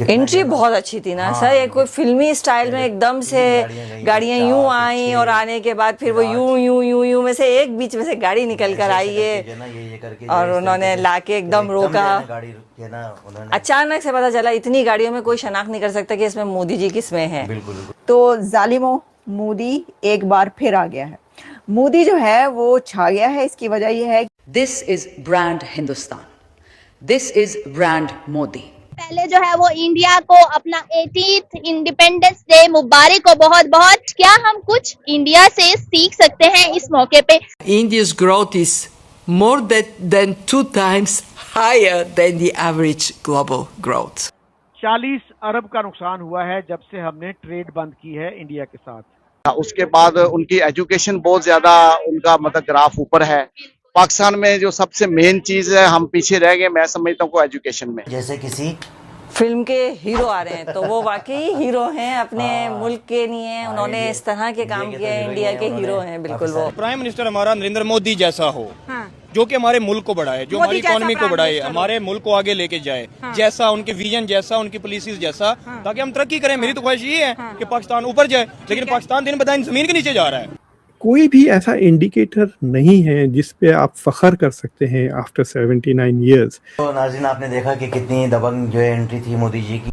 Entry बहुत अच्छी थी ना सर, ये कोई फिल्मी स्टाइल में एकदम से गाड़ियां यूं आई और आने के बाद फिर वो यूं यूं यूं यूं में से एक बीच में से गाड़ी निकल कर आई है और उन्होंने लाके एकदम रोका। अचानक से पता चला इतनी गाड़ियों में कोई शनाख्त नहीं कर सकता कि इसमें मोदी जी किसमें है। तो जालिमो मोदी एक बार फिर आ गया है। मोदी जो है वो छा गया है। इसकी वजह यह है this is brand Hindustan, this is brand Modi. पहले जो है वो इंडिया को अपना 18th इंडिपेंडेंस डे मुबारक हो बहुत बहुत। क्या हम कुछ इंडिया से सीख सकते हैं इस मौके पे? India's growth is more than 2 times higher than the average global growth. 40 अरब का नुकसान हुआ है जब से हमने ट्रेड बंद की है इंडिया के साथ। उसके बाद उनकी एजुकेशन बहुत ज्यादा, उनका मतलब ग्राफ ऊपर है। पाकिस्तान में जो सबसे मेन चीज है, हम पीछे रह गए मैं समझता हूँ एजुकेशन में। जैसे किसी फिल्म के हीरो आ रहे हैं तो वो वाकई हीरो हैं, अपने मुल्क के लिए उन्होंने इस तरह के काम किए हैं, इंडिया के हीरो हैं बिल्कुल। वो प्राइम मिनिस्टर हमारा नरेंद्र मोदी जैसा हो, जो कि हमारे मुल्क को बढ़ाए, जो हमारी इकोनॉमी को बढ़ाए, हमारे मुल्क को आगे लेके जाए, जैसा उनके विजन जैसा, उनकी पॉलिसीज जैसा, ताकि हम तरक्की करें। मेरी तो ख्वाहिश ये है कि पाकिस्तान ऊपर जाए, लेकिन पाकिस्तान दिन ब दिन जमीन के नीचे जा रहा है। कोई भी ऐसा इंडिकेटर नहीं है जिस पे आप फख्र कर सकते हैं आफ्टर 79 इयर्स। तो नाज़रीन आपने देखा कि कितनी दबंग जो एंट्री थी मोदी जी की।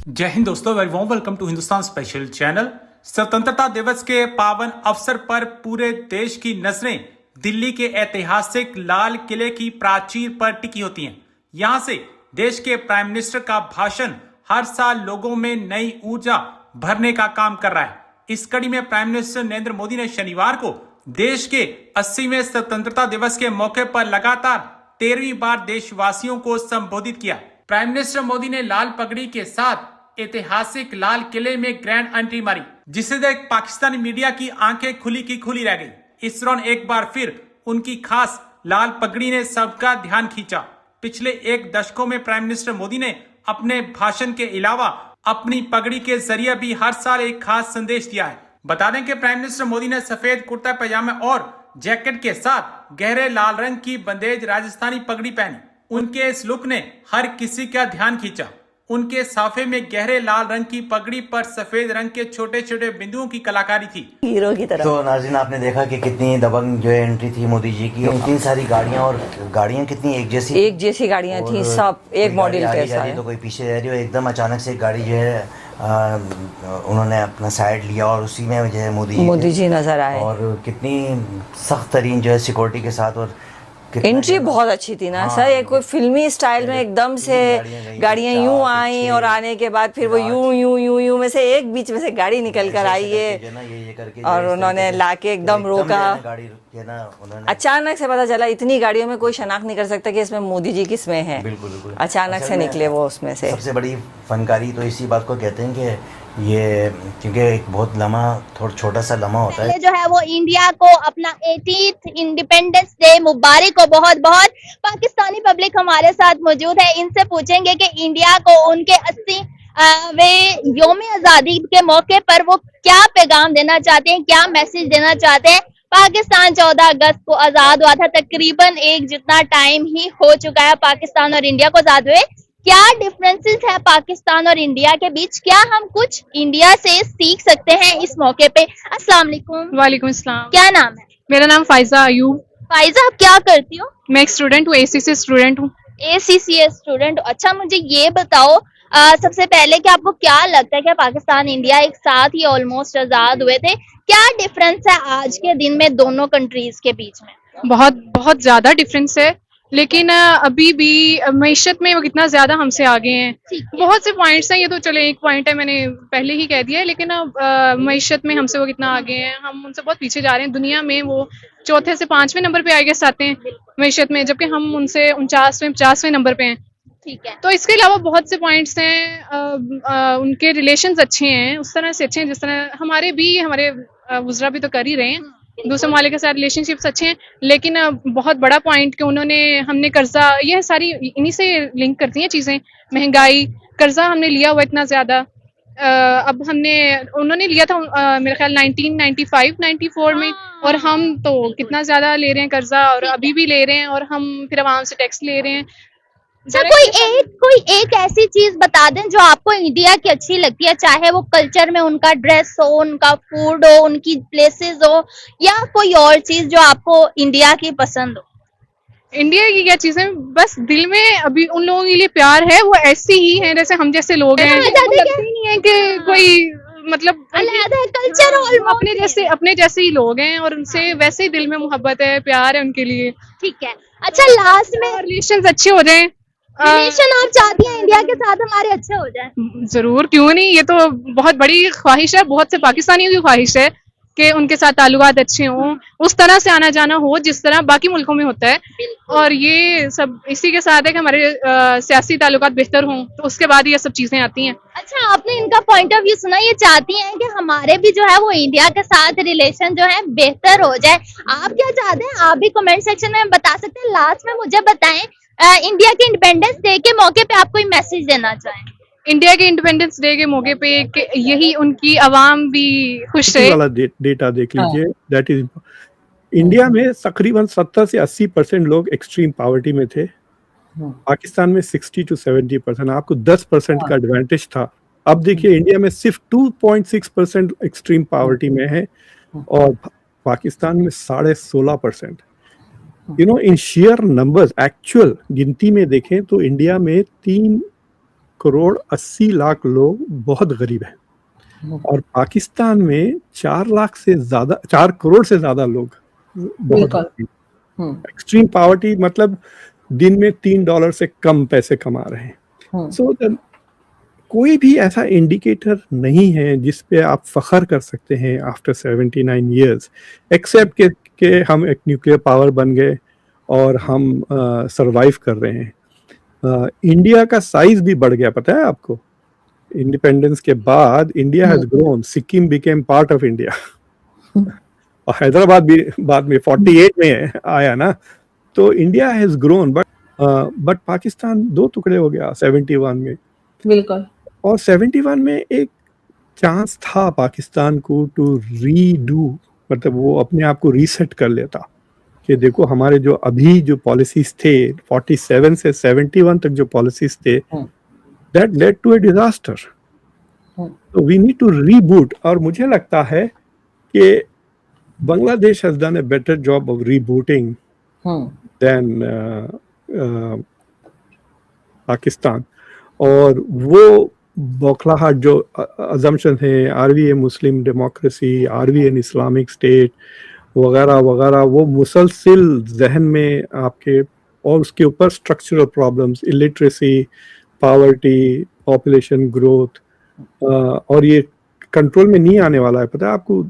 जय हिंद दोस्तों, very warm welcome to Hindustan special channel. स्वतंत्रता दिवस के पावन अवसर पर पूरे देश की नजरें दिल्ली के ऐतिहासिक लाल किले की प्राचीर पर टिकी होती हैं। यहां से देश के प्राइम मिनिस्टर का भाषण हर साल लोगों में नई ऊर्जा भरने का काम कर रहा है। इस कड़ी में प्राइम मिनिस्टर नरेंद्र मोदी ने शनिवार को देश के 80वें स्वतंत्रता दिवस के मौके पर लगातार 13वीं बार देशवासियों को संबोधित किया। प्राइम मिनिस्टर मोदी ने लाल पगड़ी के साथ ऐतिहासिक लाल किले में ग्रैंड एंट्री मारी, जिससे देख पाकिस्तानी मीडिया की आंखें खुली की खुली रह गई। इस दौरान एक बार फिर उनकी खास लाल पगड़ी ने सबका ध्यान खींचा। पिछले एक दशकों में प्राइम मिनिस्टर मोदी ने अपने भाषण के अलावा अपनी पगड़ी के जरिए भी हर साल एक खास संदेश दिया है। बता दें कि प्राइम मिनिस्टर मोदी ने सफेद कुर्ता पैजामा और जैकेट के साथ गहरे लाल रंग की बंदेज राजस्थानी पगड़ी पहनी। उनके इस लुक ने हर किसी का ध्यान खींचा। उनके साफे में गहरे लाल रंग की पगड़ी पर सफेद रंग के छोटे छोटे बिंदुओं की कलाकारी थी, हीरो की तरह। तो नाज़रीन आपने देखा कि कितनी दबंग जो एंट्री थी मोदी जी की। इतनी सारी गाड़ियां, और गाड़ियां कितनी एक जैसी गाड़ियां थी, सब एक मॉडल के साथ। तो कोई पीछे जा रही हो, एकदम अचानक से गाड़ी जो है उन्होंने अपना साइड लिया और उसी में जो है मोदी जी नजर आए, और कितनी सख्त तरीन जो है सिक्योरिटी के साथ। और एंट्री बहुत अच्छी थी ना सर, ये कोई फिल्मी स्टाइल में एकदम से गाड़ियां यूं आई और आने के बाद फिर वो यूं यूं यूं यूं में से एक बीच में से गाड़ी निकल कर आई है और उन्होंने लाके एकदम रोका। अचानक से पता चला इतनी गाड़ियों में कोई शनाख्त नहीं कर सकता कि इसमें मोदी जी किसमें है। बिल्कुल अचानक से निकले वो उसमें से। सबसे बड़ी फनकारी तो इसी बात को कहते हैं कि ये, क्योंकि एक बहुत लम्हा, थोड़ा छोटा सा लम्हा होता है। जो है वो इंडिया को अपना 18th इंडिपेंडेंस डे मुबारक हो बहुत बहुत। पाकिस्तानी पब्लिक हमारे साथ मौजूद है, इनसे पूछेंगे कि इंडिया को उनके 80वें यौम आजादी के मौके पर वो क्या पैगाम देना चाहते हैं, क्या मैसेज देना चाहते हैं। पाकिस्तान 14 अगस्त को आजाद हुआ था, तकरीबन एक जितना टाइम ही हो चुका है पाकिस्तान और इंडिया को आजाद हुए। क्या डिफरेंसेस है पाकिस्तान और इंडिया के बीच? क्या हम कुछ इंडिया से सीख सकते हैं इस मौके पे? अस्सलाम वालेकुम। वालेकुम अस्सलाम। क्या नाम है? मेरा नाम फाइजा अयूब। फाइजा, आप क्या करती हो? मैं एक स्टूडेंट हूँ, ACC स्टूडेंट हूँ। ACCS student. अच्छा, मुझे ये बताओ सबसे पहले कि आपको क्या लगता है कि पाकिस्तान इंडिया एक साथ ही ऑलमोस्ट आजाद हुए थे, क्या डिफरेंस है आज के दिन में दोनों कंट्रीज के बीच में? बहुत ज्यादा डिफरेंस है, लेकिन अभी भी मईशत में वो कितना ज्यादा हमसे आगे हैं। बहुत से पॉइंट्स हैं, ये तो चले एक पॉइंट है मैंने पहले ही कह दिया है, लेकिन मईशत में हमसे वो कितना आगे हैं, हम उनसे बहुत पीछे जा रहे हैं। दुनिया में वो 4थे से 5वें नंबर पे आई गेस आते हैं मईशत में, जबकि हम उनसे 49वें 50वें नंबर पे हैं। ठीक है। तो इसके अलावा बहुत से पॉइंट्स हैं। उनके रिलेशंस अच्छे हैं, उस तरह से अच्छे हैं जिस तरह हमारे वुज़रा भी तो कर ही रहे हैं, दूसरे मालिक के साथ रिलेशनशिप्स अच्छे हैं। लेकिन बहुत बड़ा पॉइंट कि हमने कर्जा, यह सारी इन्हीं से लिंक करती हैं चीजें। महंगाई, कर्जा हमने लिया हुआ इतना ज्यादा। अब उन्होंने लिया था मेरे ख्याल 1995-94 में, और हम तो कितना ज्यादा ले रहे हैं कर्जा, और अभी भी ले रहे हैं, और हम फिर आवाम से टैक्स ले रहे हैं। अच्छा, कोई एक ऐसी चीज बता दें जो आपको इंडिया की अच्छी लगती है, चाहे वो कल्चर में उनका ड्रेस हो, उनका फूड हो, उनकी प्लेसेस हो, या कोई और चीज जो आपको इंडिया की पसंद हो। इंडिया की क्या चीजें, बस दिल में अभी उन लोगों के लिए प्यार है, वो ऐसी ही हैं जैसे हम जैसे लोग हैं। ऐसा वो लगता ही नहीं है कि कोई मतलब अलग कल्चर अपने जैसे ही लोग हैं, और उनसे वैसे ही दिल में मोहब्बत है, प्यार है उनके लिए। ठीक है। अच्छा, लास्ट में रिलेशन अच्छे हो जाएं। रिलेशन आप चाहती हैं इंडिया के साथ हमारे अच्छे हो जाए? जरूर, क्यों नहीं, ये तो बहुत बड़ी ख्वाहिश है, बहुत से पाकिस्तानियों की ख्वाहिश है कि उनके साथ ताल्लुकात अच्छे हों, उस तरह से आना जाना हो जिस तरह बाकी मुल्कों में होता है। और ये सब इसी के साथ है कि हमारे सियासी ताल्लुकात बेहतर हों, तो उसके बाद ये सब चीजें आती हैं। अच्छा, आपने इनका पॉइंट ऑफ व्यू सुना, ये चाहती हैं कि हमारे भी जो है वो इंडिया के साथ रिलेशन जो है बेहतर हो जाए। आप क्या चाहते हैं, आप भी कमेंट सेक्शन में बता सकते हैं। लास्ट में मुझे बताएं, इंडिया के इंडिपेंडेंस डे के मौके पे आप कोई मैसेज देना चाहें? इंडिया के इंडिपेंडेंस डे के मौके पे कि यही उनकी आवाम भी खुश रहे। वाला डेटा देख लीजिए, दैट इज इंडिया में तकरीबन 70 से 80% लोग एक्सट्रीम पॉवर्टी में थे। पाकिस्तान में 60 to 70%, आपको 10% का एडवांटेज था। अब देखिए इंडिया में सिर्फ 2.6% एक्सट्रीम पॉवर्टी में है और पाकिस्तान में 16.5%। You know, in share numbers, actual गिनती में देखें तो इंडिया में 3.80 करोड़ लोग बहुत गरीब हैं और पाकिस्तान में 4 करोड़ से ज्यादा लोग बहुत एक्सट्रीम पॉवर्टी, मतलब दिन में $3 से कम पैसे कमा रहे हैं। सो कोई भी ऐसा इंडिकेटर नहीं है जिस पे आप फख्र कर सकते हैं आफ्टर 79 years, एक्सेप्ट के हम एक न्यूक्लियर पावर बन गए और हम सरवाइव कर रहे हैं। इंडिया का साइज भी बढ़ गया, पता है आपको? इंडिपेंडेंस के बाद India has grown, Sikkim became part of India और हैदराबाद भी बाद में 48 में आया ना, तो India has grown, but Pakistan 2 टुकड़े हो गया 71 में। बिल्कुल। और 71 में एक चांस था पाकिस्तान को टू रीडू, मतलब वो अपने आप को रीसेट कर लेता कि देखो हमारे जो अभी जो पॉलिसीज थे 47 से 71 तक जो पॉलिसीज थे, that led to a disaster, तो वी नीड टू रीबूट। और मुझे लगता है कि Bangladesh has done a better job of rebooting than Pakistan. और वो बौखलाहट जो अजम्पशन है, are we Muslim democracy, are we an Islamic state वगैरह वगैरह, वो मुसलसिल जहन में आपके, और उसके ऊपर structural problems, illiteracy, poverty, population growth, और ये कंट्रोल में नहीं आने वाला है। पता है आपको,